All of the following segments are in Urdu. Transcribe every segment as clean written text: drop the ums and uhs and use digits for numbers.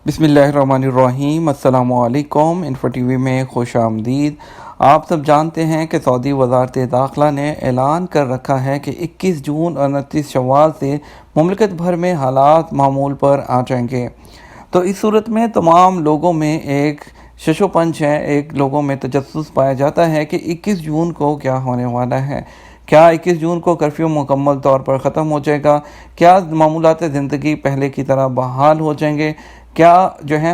بسم اللہ الرحمن الرحیم۔ السلام علیکم۔ انفو ٹی وی میں خوش آمدید۔ آپ سب جانتے ہیں کہ سعودی وزارت داخلہ نے اعلان کر رکھا ہے کہ 21 جون اور 29 شوال سے مملکت بھر میں حالات معمول پر آ جائیں گے۔ تو اس صورت میں تمام لوگوں میں ایک شش و پنج ہے، ایک لوگوں میں تجسس پایا جاتا ہے کہ 21 جون کو کیا ہونے والا ہے۔ کیا 21 جون کو کرفیو مکمل طور پر ختم ہو جائے گا؟ کیا معمولات زندگی پہلے کی طرح بحال ہو جائیں گے؟ کیا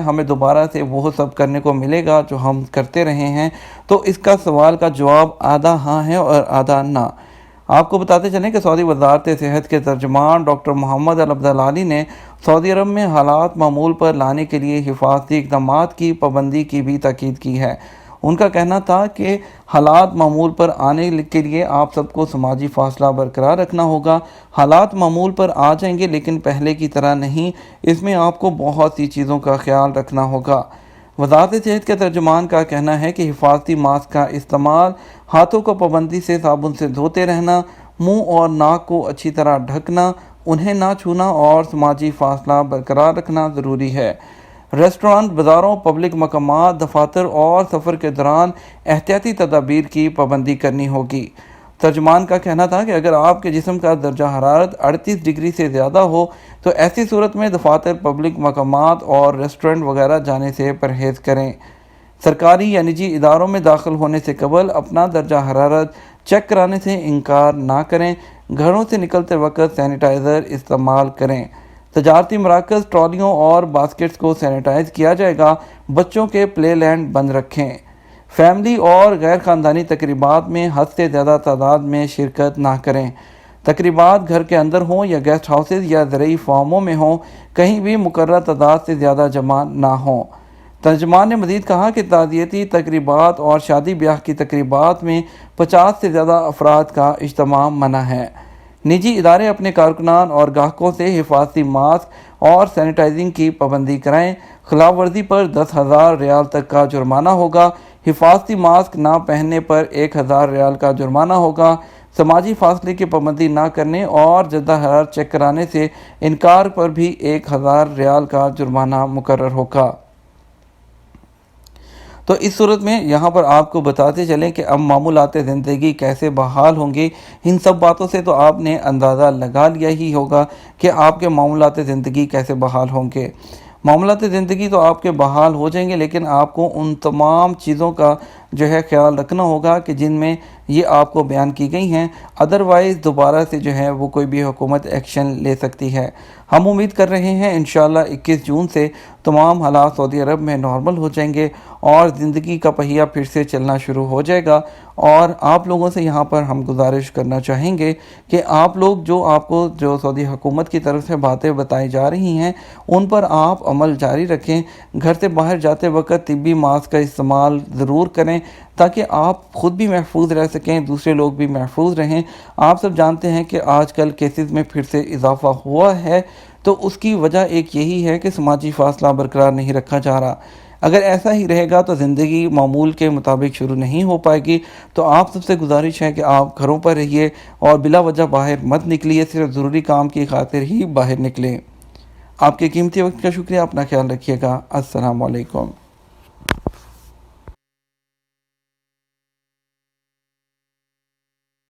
ہمیں دوبارہ سے وہ سب کرنے کو ملے گا جو ہم کرتے رہے ہیں؟ تو اس کا سوال کا جواب آدھا ہاں ہے اور آدھا نہ۔ آپ کو بتاتے چلیں کہ سعودی وزارت صحت کے ترجمان ڈاکٹر محمد العبدالعالی نے سعودی عرب میں حالات معمول پر لانے کے لیے حفاظتی اقدامات کی پابندی کی بھی تاکید کی ہے۔ ان کا کہنا تھا کہ حالات معمول پر آنے کے لیے آپ سب کو سماجی فاصلہ برقرار رکھنا ہوگا۔ حالات معمول پر آ جائیں گے لیکن پہلے کی طرح نہیں، اس میں آپ کو بہت سی چیزوں کا خیال رکھنا ہوگا۔ وزارت صحت کے ترجمان کا کہنا ہے کہ حفاظتی ماسک کا استعمال، ہاتھوں کو پابندی سے صابن سے دھوتے رہنا، منہ اور ناک کو اچھی طرح ڈھکنا، انہیں نہ چھونا اور سماجی فاصلہ برقرار رکھنا ضروری ہے۔ ریسٹورانٹ، بازاروں، پبلک مقامات، دفاتر اور سفر کے دوران احتیاطی تدابیر کی پابندی کرنی ہوگی۔ ترجمان کا کہنا تھا کہ اگر آپ کے جسم کا درجہ حرارت 38 ڈگری سے زیادہ ہو تو ایسی صورت میں دفاتر، پبلک مقامات اور ریسٹورنٹ وغیرہ جانے سے پرہیز کریں۔ سرکاری یا نجی اداروں میں داخل ہونے سے قبل اپنا درجہ حرارت چیک کرانے سے انکار نہ کریں۔ گھروں سے نکلتے وقت سینیٹائزر استعمال کریں۔ تجارتی مراکز، ٹرالیوں اور باسکٹس کو سینیٹائز کیا جائے گا۔ بچوں کے پلے لینڈ بند رکھیں۔ فیملی اور غیر خاندانی تقریبات میں حد سے زیادہ تعداد میں شرکت نہ کریں۔ تقریبات گھر کے اندر ہوں یا گیسٹ ہاؤسز یا زرعی فارموں میں ہوں، کہیں بھی مقررہ تعداد سے زیادہ جمع نہ ہوں۔ ترجمان نے مزید کہا کہ تعزیتی تقریبات اور شادی بیاہ کی تقریبات میں 50 سے زیادہ افراد کا اجتماع منع ہے۔ نجی ادارے اپنے کارکنان اور گاہکوں سے حفاظتی ماسک اور سینیٹائزنگ کی پابندی کرائیں۔ خلاف ورزی پر 10,000 ریال تک کا جرمانہ ہوگا۔ حفاظتی ماسک نہ پہننے پر 1,000 ریال کا جرمانہ ہوگا۔ سماجی فاصلے کی پابندی نہ کرنے اور درجہ حرارت چیک کرانے سے انکار پر بھی 1,000 ریال کا جرمانہ مقرر ہوگا۔ تو اس صورت میں یہاں پر آپ کو بتاتے چلیں کہ اب معمولات زندگی کیسے بحال ہوں گے۔ ان سب باتوں سے تو آپ نے اندازہ لگا لیا ہی ہوگا کہ آپ کے معمولات زندگی کیسے بحال ہوں گے۔ معمولات زندگی تو آپ کے بحال ہو جائیں گے، لیکن آپ کو ان تمام چیزوں کا خیال رکھنا ہوگا کہ جن میں یہ آپ کو بیان کی گئی ہیں، ادروائز دوبارہ سے وہ کوئی بھی حکومت ایکشن لے سکتی ہے۔ ہم امید کر رہے ہیں انشاءاللہ 21 جون سے تمام حالات سعودی عرب میں نارمل ہو جائیں گے اور زندگی کا پہیہ پھر سے چلنا شروع ہو جائے گا۔ اور آپ لوگوں سے یہاں پر ہم گزارش کرنا چاہیں گے کہ آپ لوگ آپ کو سعودی حکومت کی طرف سے باتیں بتائی جا رہی ہیں، ان پر آپ عمل جاری رکھیں۔ گھر سے باہر جاتے وقت طبی ماسک کا استعمال ضرور کریں تاکہ آپ خود بھی محفوظ رہ سکیں، دوسرے لوگ بھی محفوظ رہیں۔ آپ سب جانتے ہیں کہ آج کل کیسز میں پھر سے اضافہ ہوا ہے، تو اس کی وجہ ایک یہی ہے کہ سماجی فاصلہ برقرار نہیں رکھا جا رہا۔ اگر ایسا ہی رہے گا تو زندگی معمول کے مطابق شروع نہیں ہو پائے گی۔ تو آپ سب سے گزارش ہے کہ آپ گھروں پر رہیے اور بلا وجہ باہر مت نکلیے، صرف ضروری کام کی خاطر ہی باہر نکلیں۔ آپ کے قیمتی وقت کا شکریہ، اپنا خیال رکھیے گا۔ السلام علیکم۔